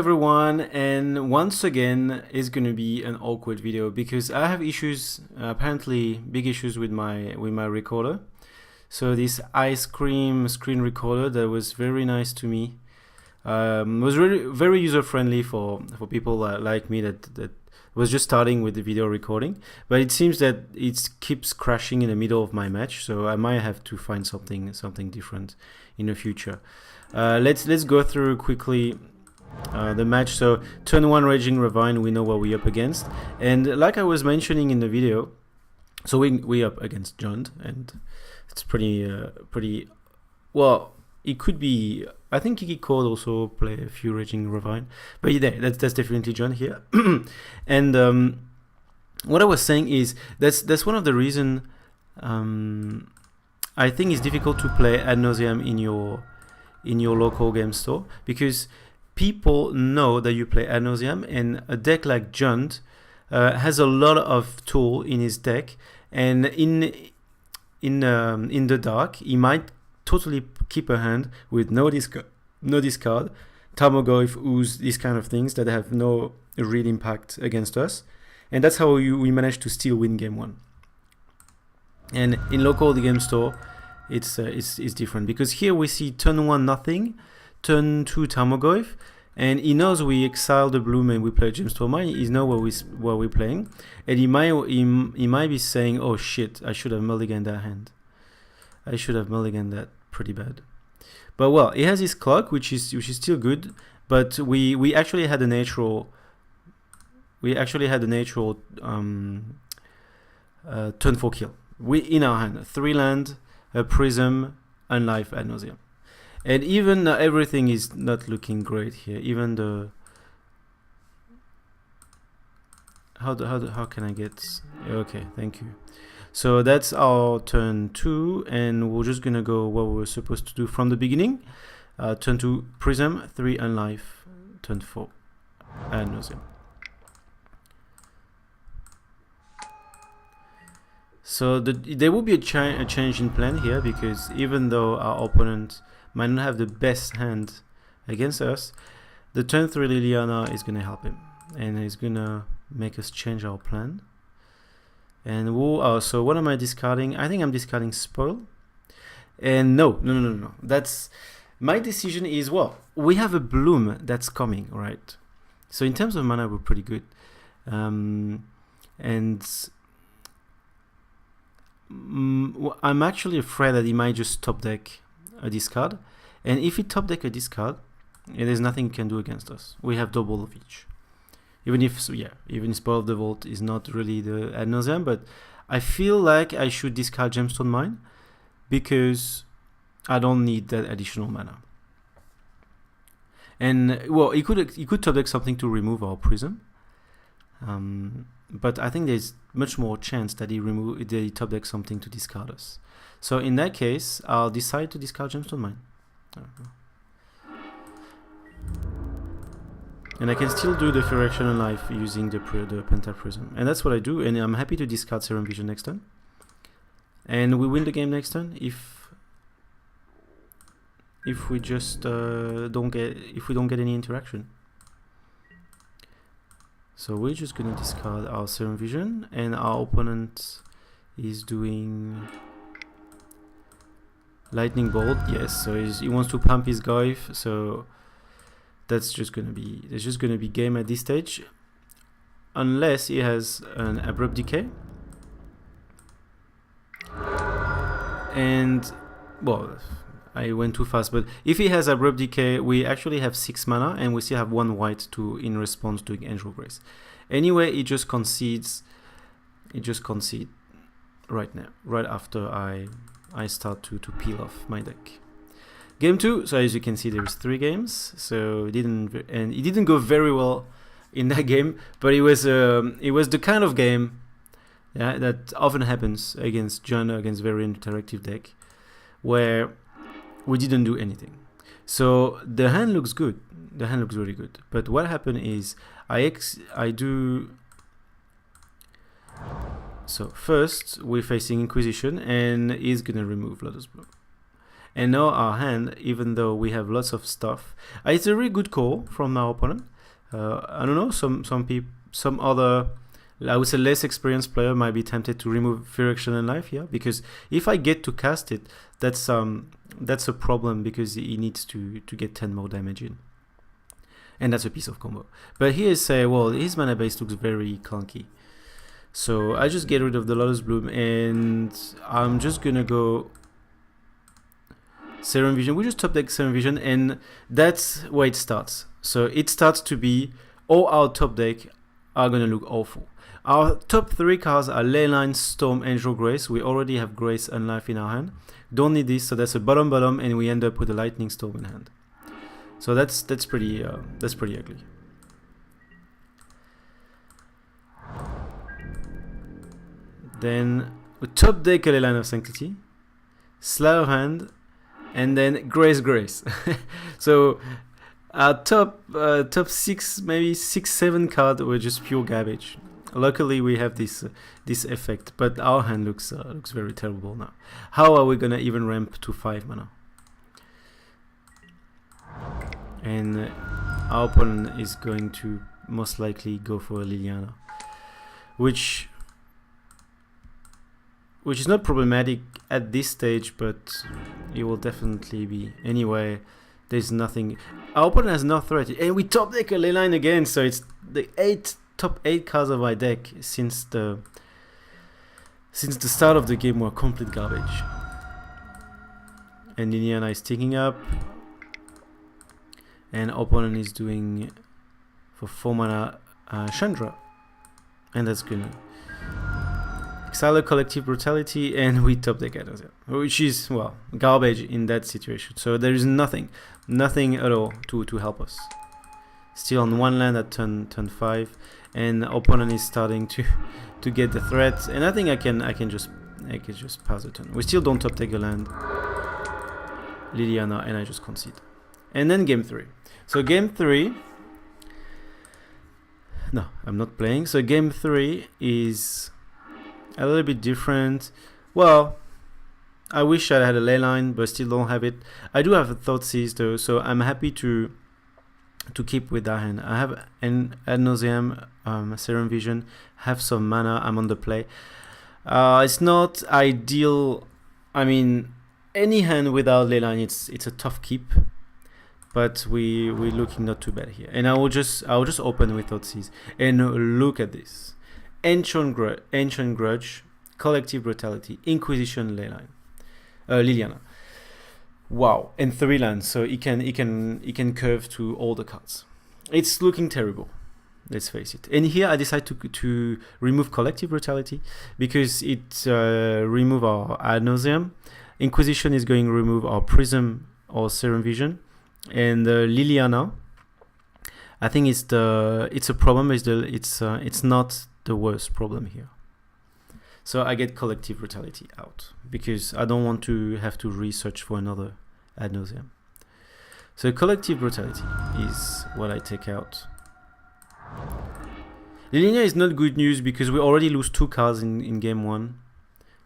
everyone, and once again it's gonna be an awkward video because I have issues, apparently big issues with my recorder. So this ice cream screen recorder that was very nice to me, was really very user friendly for people like me that was just starting with the video recording. But it seems that it keeps crashing in the middle of my match, so I might have to find something different in the future. Let's go through quickly the match. So turn 1 Raging Ravine, we know what we're up against, and like I was mentioning in the video, so we up against John, and it's pretty well. It could be, I think he could also play a few Raging Ravine, but yeah, that's definitely John here. And what I was saying is that's one of the reason I think it's difficult to play Ad Nauseam in your local game store, because people know that you play Ad Nauseam, and a deck like Junt has a lot of tool in his deck, and in the dark he might totally keep a hand with no discard, Tarmogoyf, Ooze, these kind of things that have no real impact against us, and that's how we manage to still win game 1. And in local game store it's different, because here we see turn 1 nothing, turn 2 Tarmogoyf, and he knows we exile the Bloom and we play Gemstone Mine. He knows what we're playing, and he might be saying, oh shit, I should have mulliganed that hand. I should have mulliganed that pretty bad. But well, he has his clock, which is still good, but we actually had a natural turn 4 kill. We in our hand 3 land, a Prism, and life Ad Nauseam. And even everything is not looking great here. Even the how can I get, okay, thank you. So that's our turn 2, and we're just gonna go what we were supposed to do from the beginning. Turn 2 Prism, 3 Unlife, turn 4 Ad Nauseam. So there will be a change in plan here, because even though our opponent might not have the best hand against us, the turn 3 Liliana is gonna help him, and he's gonna make us change our plan. And so what am I discarding? I think I'm discarding Spoil. And no. That's my decision is, well, we have a Bloom that's coming, right? So in terms of mana, we're pretty good. And I'm actually afraid that he might just top deck a discard. And if he top deck a discard, there's nothing he can do against us. We have double of each. Even Spoil of the Vault is not really the Ad Nauseam, but I feel like I should discard Gemstone Mine, because I don't need that additional mana. And well, he could top deck something to remove our Prism, but I think there's much more chance that he top deck something to discard us. So in that case, I'll decide to discard Gemstone Mine. And I can still do the Firaction and Life using the Penta Prism. And that's what I do, and I'm happy to discard Serum Vision next turn. And we win the game next turn if we just don't get any interaction. So we're just gonna discard our Serum Vision, and our opponent is doing Lightning Bolt. Yes, so he wants to pump his Goyf, so there's just gonna be game at this stage, unless he has an Abrupt Decay. And well, I went too fast, but if he has Abrupt Decay, we actually have 6 mana, and we still have 1 white in response to Angel Grace. Anyway, he just concedes. Right now, right after I start to peel off my deck. Game 2, so as you can see, there's 3 games, so it didn't go very well in that game, but it was the kind of game, yeah, that often happens against very interactive deck, where we didn't do anything. So the hand looks good, the hand looks really good, but what happened is so first we're facing Inquisition, and he's gonna remove Lotus Bloom. And now our hand, even though we have lots of stuff, it's a really good call from our opponent, I don't know, some other, I would say less experienced player might be tempted to remove Fear Action and Life here, because if I get to cast it, that's a problem, because he needs to get 10 more damage in, and that's a piece of combo. But here say, well, his mana base looks very clunky, so I just get rid of the Lotus Bloom, and I'm just gonna go Serum Vision. We just top deck Serum Vision, and that's where it starts. So it starts to be, all our top deck are gonna look awful. Our top 3 cards are Leyline, Storm, Angel Grace. We already have Grace and Life in our hand. Don't need this, so that's a bottom, and we end up with a Lightning Storm in hand. So that's pretty ugly. Then we top deck a Leyline of Sanctity, Sleight of Hand, and then Grace. So our top 6, maybe 6-7 cards were just pure garbage. Luckily we have this effect, but our hand looks very terrible now. How are we gonna even ramp to 5 mana? And our opponent is going to most likely go for a Liliana, which is not problematic at this stage, but it will definitely be. Anyway, there's nothing. Our opponent has no threat, and we top deck a Leyline again, so it's the top 8 cards of my deck since the start of the game were complete garbage. And Liliana is taking up, and opponent is doing for 4 mana Chandra, and that's gonna exile Collective Brutality, and we top deck Adozia, which is, well, garbage in that situation. So there is nothing at all to help us. Still on 1 land at turn 5, and opponent is starting to get the threat, and I think I can just pass the turn. We still don't top take a land, Liliana, and I just concede. And then game 3. So game 3, no, I'm not playing. So game 3 is a little bit different. Well, I wish I had a Leyline, but still don't have it. I do have a Thoughtseize though, so I'm happy to keep with that hand. I have an Ad Nauseam, Serum Vision, have some mana, I'm on the play. It's not ideal. I mean, any hand without Leyline, it's a tough keep, but we're looking not too bad here. And I will just open with Thoughtseize, and look at this. Ancient Grudge, Collective Brutality, Inquisition, Liliana. Wow, and 3 lands, so he can curve to all the cards. It's looking terrible, let's face it. And here I decide to remove Collective Brutality, because it remove our Ad Nauseam. Inquisition is going to remove our Prism or Serum Vision, and Liliana, I think it's a problem. It's not the worst problem here. So I get Collective Brutality out, because I don't want to have to research for another Ad Nauseam. So Collective Brutality is what I take out. Liliana is not good news, because we already lose 2 cards in game 1,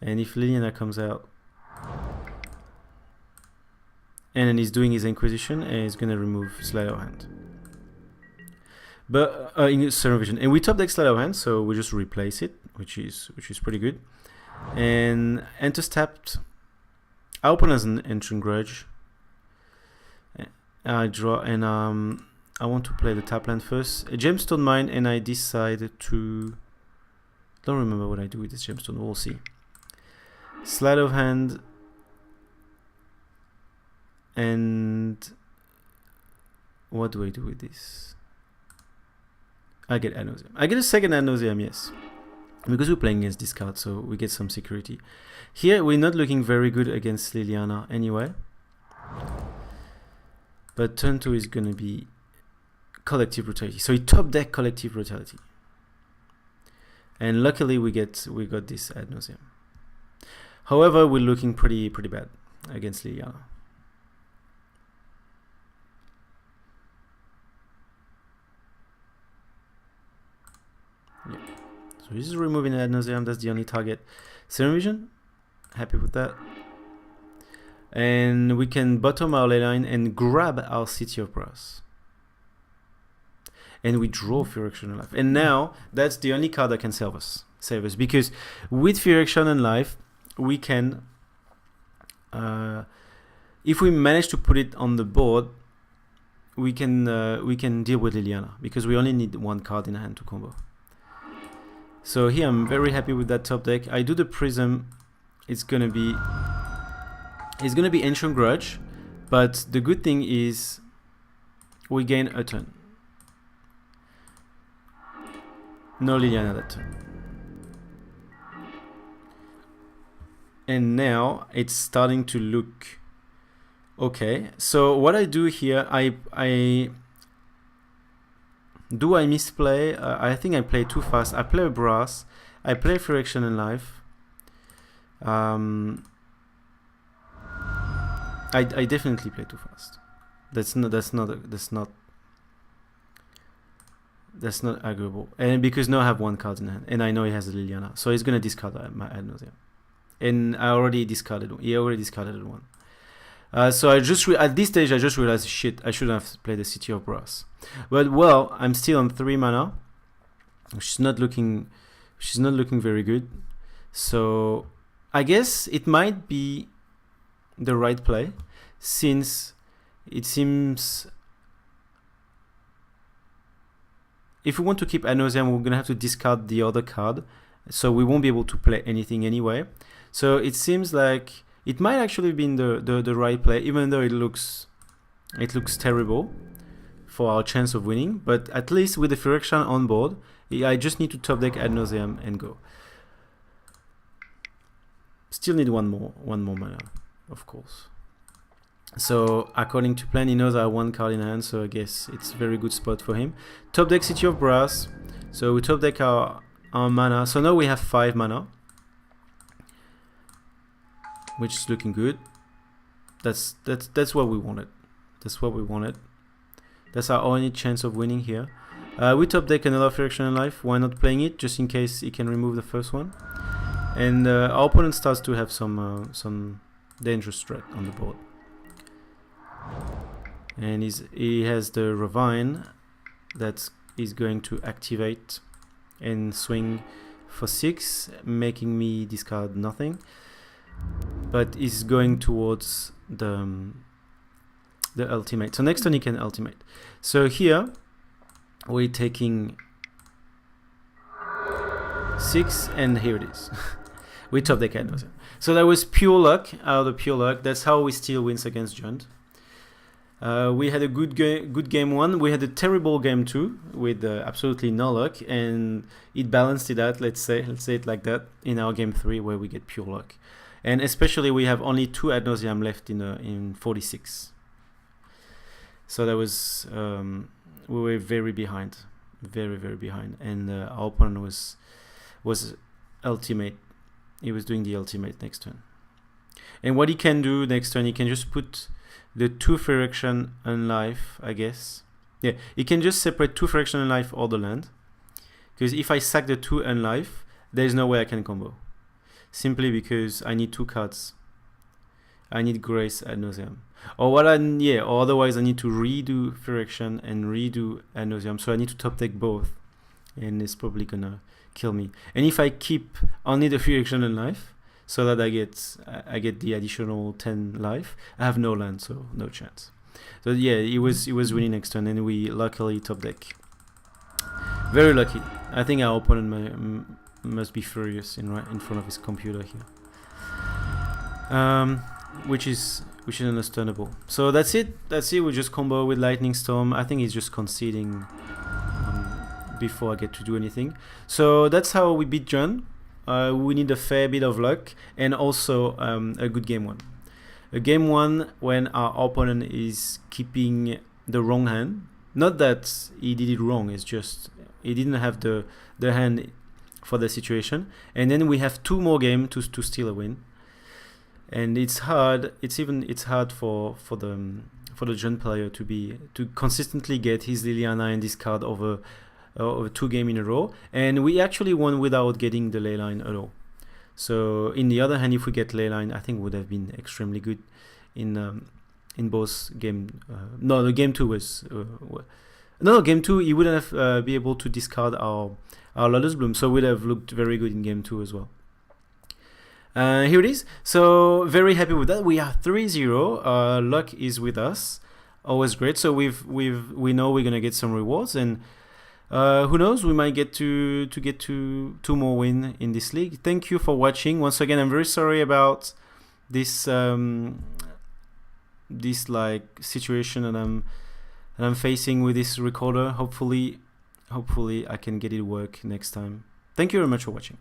and if Liliana comes out, and then he's doing his Inquisition, and he's gonna remove Sleight of Hand. But in Serum Vision, and we top deck Sleight of Hand, so we just replace it, which is pretty good. And enters tapped. I open as an Ancient Grudge. I draw, and I want to play the tap land first. A Gemstone Mine, and I decide to. Don't remember what I do with this Gemstone. We'll see. Sleight of Hand. And what do I do with this? I get Ad Nauseam. I get a second Ad Nauseam, yes, because we're playing against this card, so we get some security. Here we're not looking very good against Liliana anyway, but turn 2 is gonna be Collective Brutality. So we top deck Collective Brutality, and luckily we got this Ad Nauseam. However, we're looking pretty bad against Liliana. Yeah. So this is removing Ad Nauseam, that's the only target. Serum Vision, happy with that. And we can bottom our Leyline and grab our City of Brass. and we draw Fear Action and Life. And now that's the only card that can save us, because with Fear Action and Life, we can, if we manage to put it on the board, we can deal with Liliana, because we only need one card in hand to combo. So here I'm very happy with that top deck. I do the Prism. It's gonna be Ancient Grudge, but the good thing is we gain a turn. No Liliana that turn. And now it's starting to look okay. So what I do here, I misplay? I think I play too fast. I play a Brass. I play Fear Action and Life. I definitely play too fast. That's not agreeable. And because now I have one card in hand, and I know he has a Liliana, so he's gonna discard my Ad Nauseam. And I already discarded one. He already discarded one. So I just at this stage I just realized, shit, I shouldn't have played the City of Brass. But well, I'm still on 3 mana. She's not looking very good. So I guess it might be the right play, since it seems if we want to keep Ad Nauseam, we're gonna have to discard the other card, so we won't be able to play anything anyway. So it seems like it might actually be the right play, even though it looks terrible for our chance of winning. But at least with the Fear Action on board, I just need to top deck Ad Nauseam and go. Still need one more mana, of course. So according to plan, he knows I have one card in hand, so I guess it's a very good spot for him. Top deck City of Brass. So we top deck our mana. So now we have 5 mana, which is looking good. That's what we wanted. That's what we wanted. That's our only chance of winning here. We top deck another Fear Action and Life. Why not playing it, just in case he can remove the first one? And our opponent starts to have some dangerous threat on the board. And he has the Ravine that is going to activate and swing for 6, making me discard nothing. But is going towards the ultimate. So next turn he can ultimate. So here we're taking 6, and here it is. We top deck Ad Nauseam. So that was pure luck, out of pure luck. That's how we still wins against Junt. We had a good game 1. We had a terrible game 2 with absolutely no luck, and it balanced it out. Let's say it like that, in our game 3 where we get pure luck. And especially we have only 2 Ad Nauseam left in 46. So that was we were very behind, very behind, and our opponent was ultimate. He was doing the ultimate next turn. And what he can do next turn, he can just put the 2 Fear Action and Life, I guess. Yeah, he can just separate 2 Fear Action and Life or the land. Because if I sack the 2 and Life, there is no way I can combo. Simply because I need 2 cards. I need Grace Ad Nauseam. Or otherwise I need to redo Fear Action and redo Ad Nauseam. So I need to top deck both. And it's probably gonna kill me. And if I keep only the Fear Action and Life, so that I get the additional 10 life, I have no land, so no chance. So yeah, it was winning next turn, and we luckily top deck. Very lucky. I think our opponent must be furious in front of his computer here. Which is understandable. So that's it. We just combo with Lightning Storm. I think he's just conceding before I get to do anything. So that's how we beat John. We need a fair bit of luck, and also a good game 1. A game 1 when our opponent is keeping the wrong hand. Not that he did it wrong, it's just he didn't have the hand for the situation. And then we have 2 more games to steal a win. And it's hard. It's hard for the John player to consistently get his Liliana and discard over 2 games in a row, and we actually won without getting the leyline at all. So in the other hand, if we get leyline, I think would have been extremely good in both game. No, the game 2 was No, game 2, he wouldn't have be able to discard our Lotus Bloom, so would have looked very good in game 2 as well. Here it is. So very happy with that. We are 3-0. Luck is with us. Always great. So we know we're gonna get some rewards, and who knows, we might get to get to 2 more wins in this league. Thank you for watching. Once again, I'm very sorry about this this like situation that I'm facing with this recorder. Hopefully I can get it work next time. Thank you very much for watching.